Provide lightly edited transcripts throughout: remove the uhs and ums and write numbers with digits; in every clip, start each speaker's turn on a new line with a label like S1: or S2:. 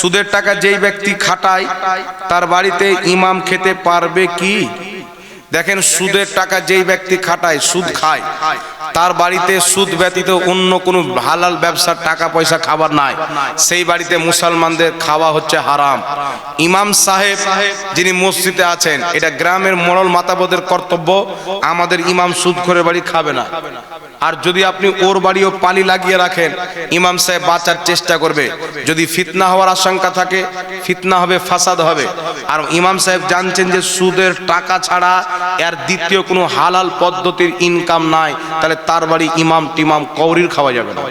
S1: সুদের টাকা যেই ব্যক্তি খাটায় তার বাড়িতে ইমাম খেতে পারবে কি? দেখেন, সুদের টাকা যেই ব্যক্তি খাটায়, সুদ খায়, তার বাড়িতে সুদ ব্যতীত অন্য কোনো হালাল ব্যবসার টাকা পয়সা খাবার নাই, সেই বাড়িতে মুসলমানদের খাওয়া হচ্ছে হারাম। ইমাম সাহেব যিনি মসজিদে আছেন, এটা গ্রামের মোড়ল মাতাবদের কর্তব্য, আমাদের ইমাম সুদ করে বাড়ি খাবে না। আর যদি আপনি ওর বাড়িও পানি লাগিয়ে রাখেন, ইমাম সাহেব বাঁচার চেষ্টা করবে। যদি ফিতনা হওয়ার আশঙ্কা থাকে, ফিতনা হবে, ফাসাদ হবে। আর ইমাম সাহেব জানছেন যে সুদের টাকা ছাড়া এর দ্বিতীয় কোনো হালাল পদ্ধতির ইনকাম নাই, তাহলে তার বাড়ি ইমাম টিমাম কৌরির খাওয়া যাবে না।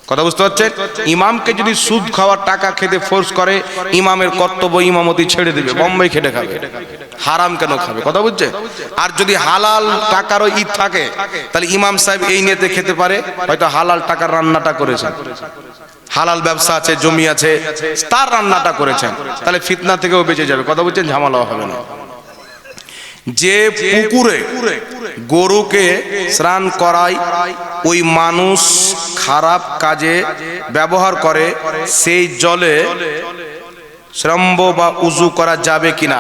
S1: কথা বুঝতে পারছেন? ইমামকে যদি সুদ খাওয়ার টাকা খেতে ফোর্স করে, ইমামের কর্তব্য ইমামতি ছেড়ে দেবে, বোম্বাই খেটে খাবে, হারাম কেন খাবে? কথা বুঝছে? আর যদি হালাল টাকারও ঈদ থাকে, তাহলে ইমাম সাহেব এই নিয়েতে খেতে পারে, হয়তো হালাল টাকার রান্নাটা করেছেন, হালাল ব্যবসা আছে, জমি আছে, তার রান্নাটা করেছেন, তাহলে ফিতনা থেকেও বেঁচে যাবে। কথা বুঝছেন? ঝামেলাও হবে না। যে পুকুরে গরুকে স্নান করায় ওই মানুষ খারাপ কাজে ব্যবহার করে, সেই জলে শ্রম্ব বা উজু করা যাবে কিনা?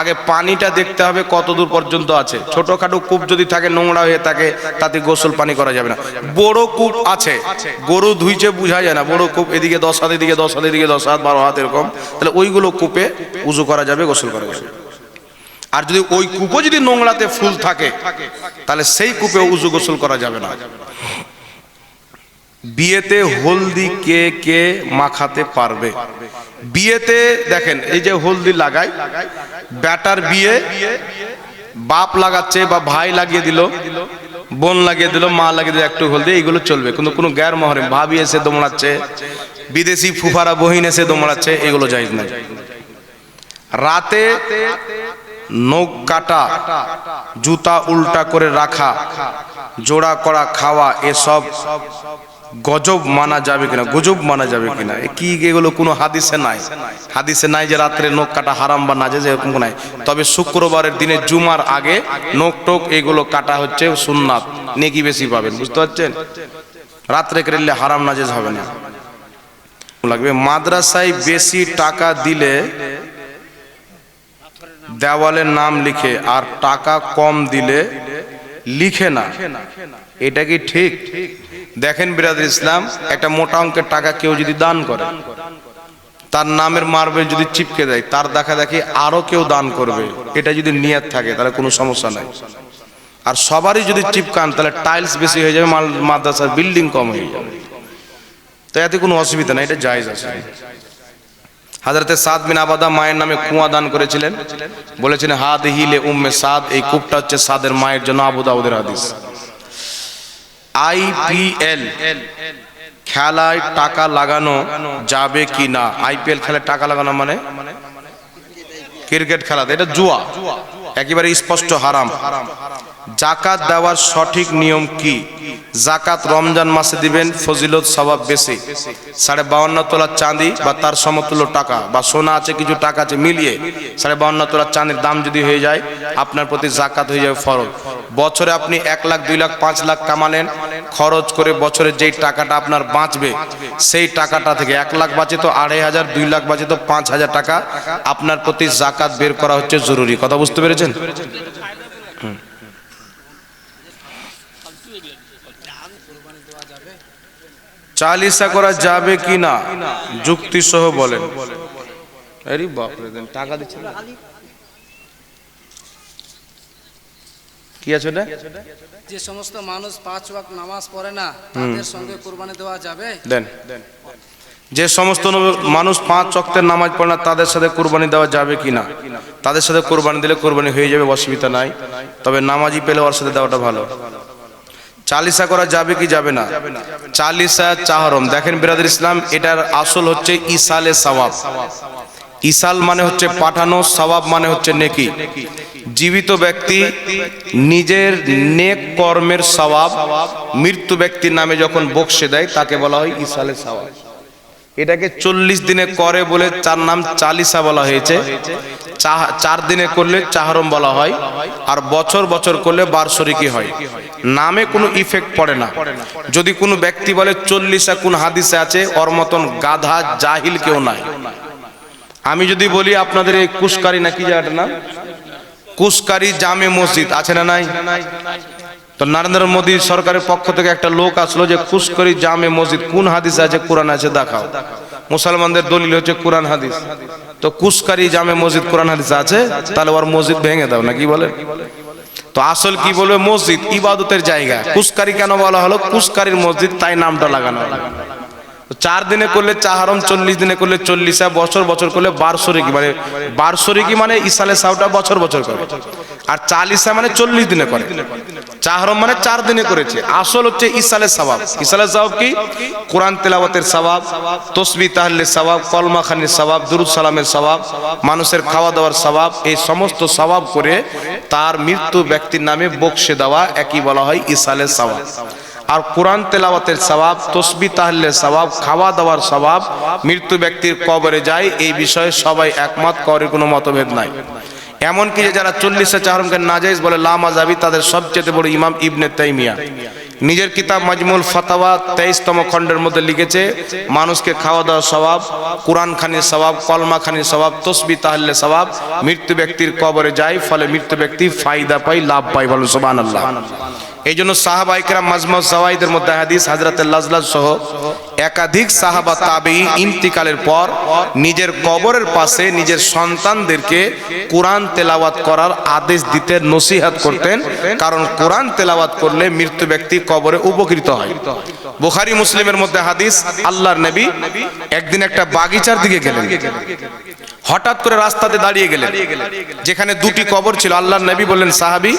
S1: আগে পানিটা দেখতে হবে কত দূর পর্যন্ত আছে। ছোটখাটো কূপ যদি থাকে, নোংরা হয়ে থাকে, তাতে গোসল পানি করা যাবে না। বড় কূপ আছে, গরু ধুইছে বোঝা যায় না, বড় কূপ, এদিকে 10 হাত, এদিকে 10 হাত, এদিকে 10 হাত, 12 হাত এরকম, তাহলে ওইগুলো কূপে উজু করা যাবে, গোসল করা যাবে। আর যদি ওই কূপও যদি নোংরাতে ফুল থাকে, তাহলে সেই কূপে উজু গোসল করা যাবে না। বিয়েতে হলদি কে কে মাখাতে পারবে? বিয়েতে দেখেন, এই যে হলদি লাগায়, বেটার বিয়ে বাপ লাগাচ্ছে বা ভাই লাগিয়ে দিল, বোন লাগিয়ে দিল, মা লাগিয়ে দিল একটু হলদি, এইগুলো চলবে। কিন্তু কোনো গ্যার মহরম ভাবি এসে দোমড়াচ্ছে, বিদেশি ফুফারা বহিন এসে দোমড়াচ্ছে, এগুলো জায়েজ নাই। রাতে নখ কাটা, জুতা উল্টা করে রাখা, জোড়া করা খাওয়া, এসব গজব মানা যাবে কিনা, গজব মানা যাবে কিনা? কি এগুলো কোনো হাদিসে নাই, হাদিসে নাই যে রাত্রে নখ কাটা হারাম বা নাজেজ, এরকম নাই। তবে শুক্রবারের দিনে জুমার আগে নখ টোক এগুলো কাটা হচ্ছে সুন্নাত, নেকি বেশি পাবেন। বুঝতে পারছেন? রাত্রে করলে হারাম নাজেজ হবে না। লাগবে মাদ্রাসায় বেশি টাকা দিলে দেওয়ালে নাম লিখে, আর টাকা কম দিলে লিখে না, এটা কি ঠিক? দেখেন বিরাদর ইসলাম, একটা মোটা অঙ্কের টাকা কেউ যদি দান করে, তার নামের মার্বেল যদি চিপকে দেয়, তার দেখা দেখি আরো কেউ দান করবে, এটা যদি নিয়ত থাকে তাহলে কোনো সমস্যা নাই। আর সবারই যদি চিপকান, তাহলে টাইলস বেশি হয়ে যাবে, মাদ্রাসার বিল্ডিং কম হয়ে যাবে, তো এতে কোনো অসুবিধা নাই, এটা জায়েজ আছে। হযরতে সাদ বিন আবাদা মায়ের নামে কুয়া দান করেছিলেন, বলেছেন হাদিহি লে উম্মে সাদ, এই কূপটা হচ্ছে সাদের মায়ের জন্য, আবু দাউদের হাদিস। আইপিএল খেলায় টাকা লাগানো যাবে কি না? আইপিএল খেলায় টাকা লাগানো মানে ক্রিকেট খেলা, এটা জুয়া, একেবারে স্পষ্ট হারাম। জাকাত দেওয়ার সঠিক নিয়ম কি? জাকাত রমজান মাসে দিবেন, ফজিলত সওয়াব বেশি। 52.5 তোলা চাঁদি বা তার সমতুল্য টাকা বা সোনা আছে, কিছু টাকা আছে, মিলিয়ে 52.5 তোলা চাঁদির দাম যদি হয়ে যায়, আপনার প্রতি জাকাত হয়ে যাবে ফরজ। বছরে আপনি 1 লাখ, 2 লাখ, 5 লাখ কামালেন, খরচ করে বছরে যেই টাকাটা আপনার বাঁচবে, সেই টাকাটা থেকে 1 লাখ বাঁচে তো 2,500, 2 লাখ বাঁচে তো 5,000 টাকা, আপনার প্রতি জাকাত বের করা হচ্ছে জরুরি। কথা বুঝতে পেরেছেন? চালিসা করা যাবে কি না, যুক্তি সহ বলেন। আরে বাপ রে, টাকা দিচ্ছে না, কি আছে না?
S2: যে সমস্ত মানুষ 5 ওয়াক্ত নামাজ পড়ে না, তাদের সঙ্গে কুরবানি দেওয়া যাবে?
S1: দেন। যে সমস্ত মানুষ 5 ওয়াক্তের নামাজ পড়ে না, তাদের সাথে কুরবানি দেওয়া যাবে কি না? তাদের সাথে কুরবানি দিলে কুরবানি হয়ে যাবে, অসুবিধা নাই। তবে নামাজি পেলে ওর সাথে দেওয়াটা ভালো। চালিসা করা যাবে কি যাবে না? চালিসা চাহরম, দেখেন বিরাদর ইসলাম, এটার আসল হচ্ছে ইসালে সওয়াব। ইসাল মানে হচ্ছে পাঠানো, সওয়াব মানে হচ্ছে নেকি। জীবিত ব্যক্তি নিজের নেক কর্মের সওয়াব মৃত্যু ব্যক্তির নামে যখন বকশে দেয়, তাকে বলা হয় ইসালে সওয়াব। এটাকে 40 দিনে করে বলে তার নাম চালিসা বলা হয়েছে। 4 দিনে করলে চাহরম বলা হয়, আর বছর বছর করলে বার্ষরিকী হয়। নামে কোনো ইফেক্ট পড়ে না। যদি কোনো ব্যক্তি বলে 40 কোন হাদিসে আছে, ওর মতন গাধা জাহিল কেউ নাই। আমি যদি বলি আপনাদের এই কুশকারি নাকি জায়গাটা না, কুশকারি জামে মসজিদ আছে না নাই? তো নরেন্দ্র মোদী সরকারের পক্ষ থেকে একটা লোক আসলো যে কুশকারি জামে মসজিদ কোন হাদিসে আছে, কোরআন আছে দেখাও। মুসলমানদের দলিল হচ্ছে কোরআন হাদিস। তো কুশকারি জামে মসজিদ কোরআন হাদিস আছে, তাহলে ওর মসজিদ ভেঙে দাও না, কি বলে? তো আসল কি বলবে, মসজিদ ইবাদতের জায়গা। কুশকারি কেন বলা হলো? কুশকারির মসজিদ, তাই নামটা লাগানো হলো। 4 দিনে করলে চাহারম, 40 দিনে করলে 40, বছর বছর করলে বারশরিকি, মানে বারশরিকি মানে ইসালে সাউটা বছর বছর করে, আর 40 মানে 40 দিনে করে। চাহারম মানে 4 দিনে করেছে। আসল হচ্ছে ইসালে সওয়াব। ইসালে সওয়াব কি? কোরআন তেলাওয়াতের সওয়াব, তসবিহ তাহলিলের সওয়াব, কলমা খানির সওয়াব, দুরূদ সালামের সওয়াব, মানুষের খাওয়া দাওয়ার সওয়াব, এই সমস্ত সওয়াব করে তার মৃত্যু ব্যক্তির নামে বকশে দেওয়া, একই বলা হয় ইসালে সওয়াব। আর কোরআন তেলাওয়াতের সওয়াব, তসবিহ তাহলিলের সওয়াব, খাওয়া দাওয়ার সওয়াব মৃত্যু ব্যক্তির কবরে যায়, এই বিষয়ে সবাই একমত, করে কোনো মতভেদ নাই। এমনকি যারা 40 চাহারমকে নাজায়েজ বলে লামাজাবি, তাদের সবচেয়ে বড় ইমাম ইবনে তাইমিয়া নিজের কিতাব মাজমুল ফাতাওয়া 23তম খণ্ডের মধ্যে লিখেছে, মানুষকে খাওয়া দাওয়ার সওয়াব, কোরআন খানির সওয়াব, কলমা খানির সওয়াব, তসবিহ তাহলিলের সওয়াব মৃত্যু ব্যক্তির কবরে যায়, ফলে মৃত্যু ব্যক্তি ফায়দা পায়, লাভ পায়। বলুন সুবহানাল্লাহ। এই জন্য সাহাবা ইকরাম মাজমুজ জাওয়াইদের মধ্যে হাদিস, হযরত লাজলাজ সহ একাধিক সাহাবা তাবেঈ ইন্তিকালের পর নিজের কবরের পাশে নিজের সন্তানদেরকে কোরআন তেলাওয়াত করার আদেশ দিতেন, নসিহত করতেন, কারণ কোরআন তেলাওয়াত করলে মৃত্যু ব্যক্তি কবরে উপকৃত হয়। বুখারী মুসলিমের মধ্যে হাদিস, আল্লাহর নবী একদিন একটা বাগিচার দিকে গেলেন। হঠাৎ করে রাস্তাতে দাঁড়িয়ে গেলেন, যেখানে 2টি কবর ছিল। আল্লাহর নবী বললেন, সাহাবী,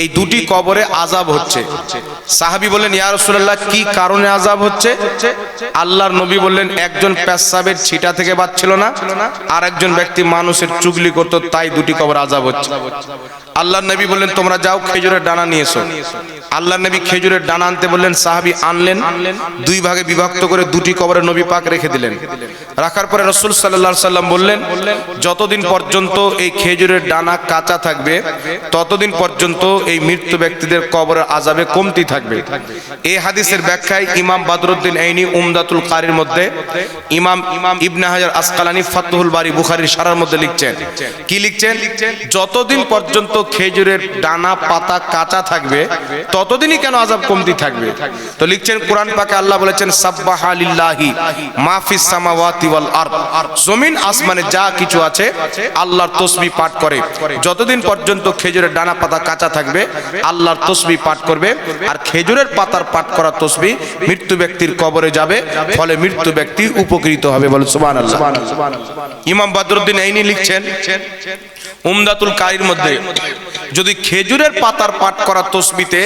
S1: এই 2টি কবরে আযাব হচ্ছে। সাহাবী বললেন, ইয়া রাসূলুল্লাহ, কি কারণে আযাব হচ্ছে? আল্লাহর নবী বললেন, একজন পেশাবের ছিটা থেকে বাঁচছিল না, আর একজন ব্যক্তি মানুষের চুগলি করত, তাই 2টি কবর আযাব হচ্ছে। আল্লাহর নবী বললেন, তোমরা যাও খেজুরের ডানা নিয়ে এসো। আল্লাহর নবী খেজুরের ডানা আনতে বললেন, সাহাবী আনলেন। 2 ভাগে বিভক্ত করে 2টি কবরে নবী পাক রেখে দিলেন। রাখার পরে রাসূল সাল্লাল্লাহু আলাইহি সাল্লাম বললেন, যতদিন পর্যন্ত এই খেজুরের ডানা কাঁচা থাকবে, ততদিন পর্যন্ত এই মৃত্যু ব্যক্তিদের কবরের আযাবে কমতি থাকবে। এই হাদিসের ব্যাখ্যায় ইমাম বদরুদ্দিন আইনি উমদাতুল কারির মধ্যে, ইমাম ইবনে হাজার আসকালানি ফাতহুল বারি বুখারীর শারার মধ্যে লিখছেন, কি লিখছেন? যতদিন পর্যন্ত খেজুরের ডানা পাতা কাঁচা থাকবে, ততদিনই কেন আযাব কমতি থাকবে? তো লিখছেন, কোরআন পাকে আল্লাহ বলেছেন, সাব্বাহা লিল্লাহি মা ফিস সামাওয়াতি ওয়াল আরদ, জমিন আসমানে যা কিছু আছে আল্লাহর তাসবিহ পাঠ করে। যতদিন পর্যন্ত খেজুরের ডানা পাতা কাঁচা থাকবে, আল্লাহর তাসবিহ পাঠ করবে। আর খেজুরের পাতার পাঠ করা তাসবিহ মৃত্যু ব্যক্তির কবরে যাবে, ফলে মৃত্যু ব্যক্তি উপকৃত হবে। বলে সুবহানাল্লাহ। ইমাম বদরুদ্দিন আইনি লিখছেন উমদাতুল কারির মধ্যে, যদি খেজুরের পাতার পাঠ করা তাসবিহতে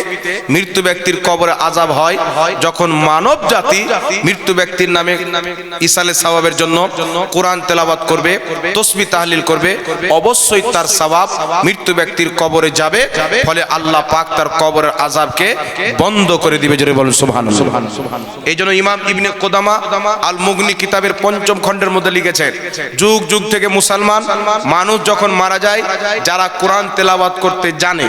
S1: মৃত্যু ব্যক্তির কবরে আযাব হয়, যখন মানব জাতি মৃত্যু ব্যক্তির নামে ইসালে সওয়াবের জন্য কোরআন তেলাওয়াত করবে, তাসবিহ তাহলিল করবে, অবশ্যই তার সওয়াব মৃত্যু ব্যক্তির কবরে যাবে, ফলে আল্লাহ পাক তার কবরের আযাবকে বন্ধ করে দিবে। জোরে বলুন সুবহানাল্লাহ। এই জন্য ইমাম ইবনে কুদামা আল মুগনি কিতাবের 5ম খণ্ডের মধ্যে লিখেছেন, যুগ যুগ থেকে মুসলমান মানুষ যখন মারা যায়, যারা কোরআন তেলাওয়াত করতে জানে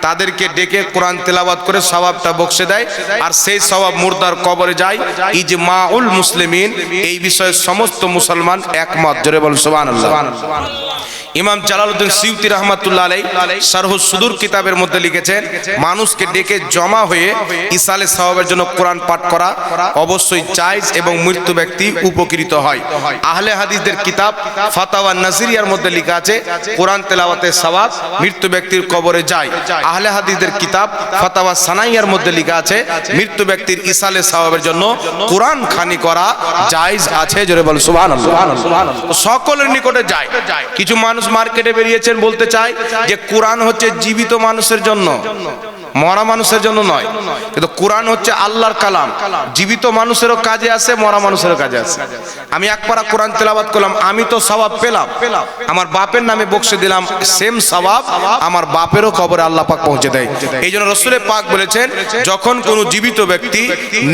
S1: তাদেরকে ডেকে কোরআন তেলাওয়াত করে সওয়াবটা বকশে দেয়, আর সেই সওয়াব মুর্দার কবরে যায়। ইজমাউল মুসলিমিন, এই বিষয়ে সমস্ত মুসলমান একমত। জোরে বলুন সুবহানাল্লাহ। ইমাম জালালউদ্দিন সিউতি রাহমাতুল্লাহ আলাইহি শারহুস সুদূর কিতাবের মধ্যে লিখেছেন, মানুষকে ডেকে জমা হয়ে ইসালে সওয়াবের জন্য কোরআন পাঠ করা অবশ্যই জায়েজ এবং মৃত্যু ব্যক্তি উপকৃত হয়। আহলে হাদিসদের কিতাব ফাতাওয়া নাজিরিয়ার মধ্যে লেখা আছে, কোরআন তেলাওয়াতের সওয়াব মৃত্যু ব্যক্তির কবরে যায়। আহলে হাদিসদের কিতাব ফাতাওয়া সানাইয়ার মধ্যে লেখা আছে, মৃত্যু ব্যক্তির ইসালে সওয়াবের জন্য কোরআন খানি করা জায়েজ আছে। জোরে বল সুবহানাল্লাহ। সকলের নিকটে যায়। কিছু মানুষ মার্কেটে বেরিয়েছেন, বলতে চায় যে কোরআন হচ্ছে জীবিত মানুষের জন্য, মরা মানুষের জন্য নয়। কিন্তু কোরআন হচ্ছে আল্লাহর কালাম, জীবিত মানুষেরও কাজে আসে, মরা মানুষেরও কাজে আসে। আমি একবার কোরআন তেলাওয়াত করলাম, আমি তো সওয়াব পেলাম, আমার বাপের নামে বকশে দিলাম, সেম সওয়াব আমার বাপেরও কবরে আল্লাহ পাক পৌঁছে দেয়। এই জন্য রাসূল পাক বলেছেন, যখন কোনো জীবিত ব্যক্তি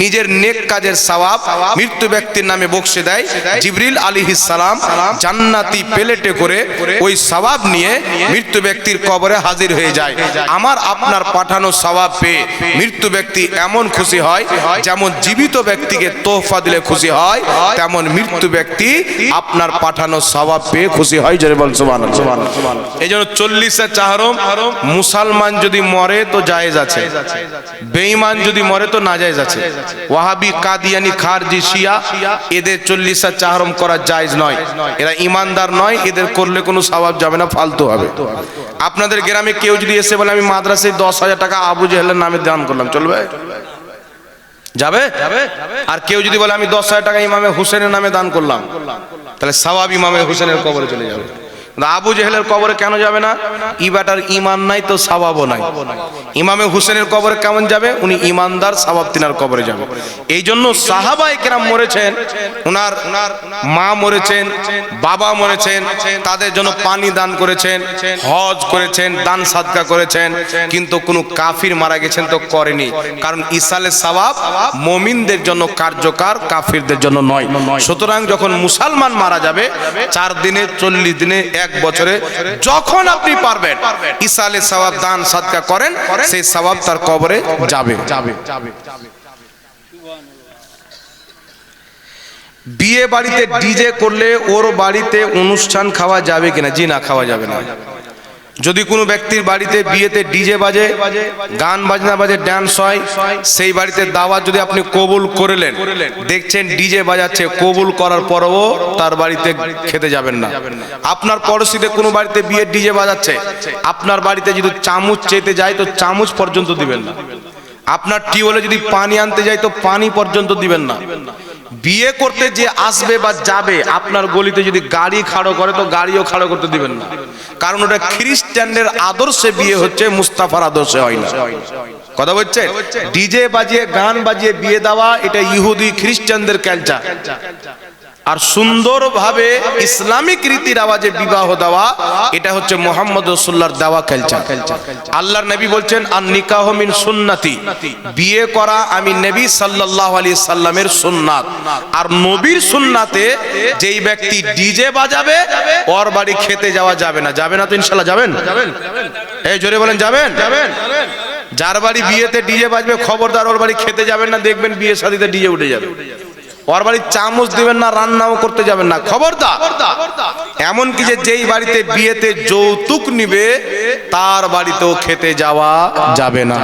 S1: নিজের নেক কাজের সওয়াব মৃত্যু ব্যক্তির নামে বকশে দেয়, জিবরিল আলাইহিস সালাম জান্নাতি প্লেটে করে ওই সওয়াব নিয়ে মৃত্যু ব্যক্তির কবরে হাজির হয়ে যায়। আমার আপনার পাঠানো পাঠানো সওয়াব পেয়ে মৃত্যু ব্যক্তি এমন খুশি হয় যেমন জীবিত ব্যক্তিকে তোহফা দিলে খুশি হয়, তেমন মৃত্যু ব্যক্তি আপনার পাঠানো সওয়াব পেয়ে খুশি হয়। জোরে বল সুবহানাল্লাহ। এই জন্য 40 চাহরম মুসলমান যদি মরে তো জায়েজ আছে, বেঈমান যদি মরে তো নাজায়েজ আছে। ওয়াহাবি, কাদিয়ানি, খারজি, শিয়া এদের 40 চাহরম করা জায়েজ নয়, এরা ইমানদার নয়, এদের করলে কোনো সওয়াব যাবে না, ফালতু হবে। আপনাদের গ্রামে কেউ যদি এসে বলে আমি মাদ্রাসায় 10,000 টাকা আবু জেহেলের নামে দান করলাম, চলবে? যাবে? আর কেউ যদি বলে আমি 10,000 টাকা ইমামে হুসেনের নামে দান করলাম, তাহলে সওয়াব ইমামে হুসেনের কবরে চলে যাবে। আবু জেহেলের কবরে কেন যাবে না? ইবাটার ইমান নাই তো সওয়াবও নাই। ইমামে হুসেনের কবরে কেমন যাবে? উনি ইমানদার, সওয়াব তিনার কবরে যাবে। এই জন্য সাহাবায়ে কেরাম মরেছেন, ওনার মা মরেছেন, বাবা মরেছেন, তাদের জন্য পানি দান করেছেন, হজ করেছেন, দান সাদকা করেছেন, কিন্তু কোনো কাফির মারা গেছেন তো করেনি, কারণ ইসালের সওয়াব মুমিনদের জন্য কার্যকর, কাফিরদের জন্য নয়। সুতরাং যখন মুসলমান মারা যাবে 4 দিনে, 40 দিনে, 1 বছরে, যখন আপনি পারবেন ইসালে সওয়াব দান সাদকা করেন, সেই সওয়াব তার কবরে যাবে। বিয়ে বাড়িতে ডিজে করলে ওর বাড়িতে অনুষ্ঠান খাওয়া যাবে কিনা? জি না, খাওয়া যাবে না। যদি কোনো ব্যক্তির বাড়িতে বিয়েতে ডিজে বাজে, গান বাজনা বাজে, ডান্স হয়, সেই বাড়িতে দাওয়াত যদি আপনি কবুল করলেন, দেখছেন ডিজে বাজাচ্ছে, কবুল করার পরও তার বাড়িতে খেতে যাবেন না। আপনার পড়োশিতে কোনো বাড়িতে বিয়ের ডিজে বাজাচ্ছে, আপনার বাড়িতে যদি চামচ চেতে যায় তো চামচ পর্যন্ত দিবেন না। আপনার টিউবওয়েলে যদি পানি আনতে যায় তো পানি পর্যন্ত দিবেন না। বিয়ে করতে যে আসবে বা যাবে, আপনার গলিতে যদি গাড়ি খাড়ো করে তো গাড়িও খাড়ো করতে দিবেন না, কারণ ওটা খ্রিস্টানদের আদর্শে বিয়ে হচ্ছে, মুস্তাফার আদর্শে হয় না। কথা বলছে? ডিজে বাজিয়ে, গান বাজিয়ে বিয়ে দেওয়া, এটা ইহুদি খ্রিস্টানদের কালচার। আর সুন্দরভাবে ইসলামিক রীতির আওয়াজে বিবাহ দেওয়া, এটা হচ্ছে মুহাম্মদ রাসূলুল্লাহর দেওয়া কালচার। আল্লাহর নবী বলছেন আন নিকাহু মিন সুন্নতি, বিয়ে করা আমি নবী সাল্লাল্লাহু আলাইহি সাল্লামের সুন্নাত। আর নবীর সুন্নাতে যেই ব্যক্তি ডিজে বাজাবে ওর বাড়ি খেতে যাওয়া যাবে না। যাবে না তো ইনশাআল্লাহ? যাবেন? এই জোরে বলেন, যাবেন? যার বাড়ি বিয়েতে ডিজে বাজবে খবরদার ওর বাড়ি খেতে যাবেন না, দেখবেন বিয়ে শাদীতে ডিজে উঠে যাবে। ওর বাড়ি চামচ দিবেন না, রান্নাও করতে যাবেন না, খবরদার। এমনকি যে যেই বাড়িতে বিয়েতে যৌতুক নিবে তার বাড়িতেও খেতে যাওয়া যাবে না।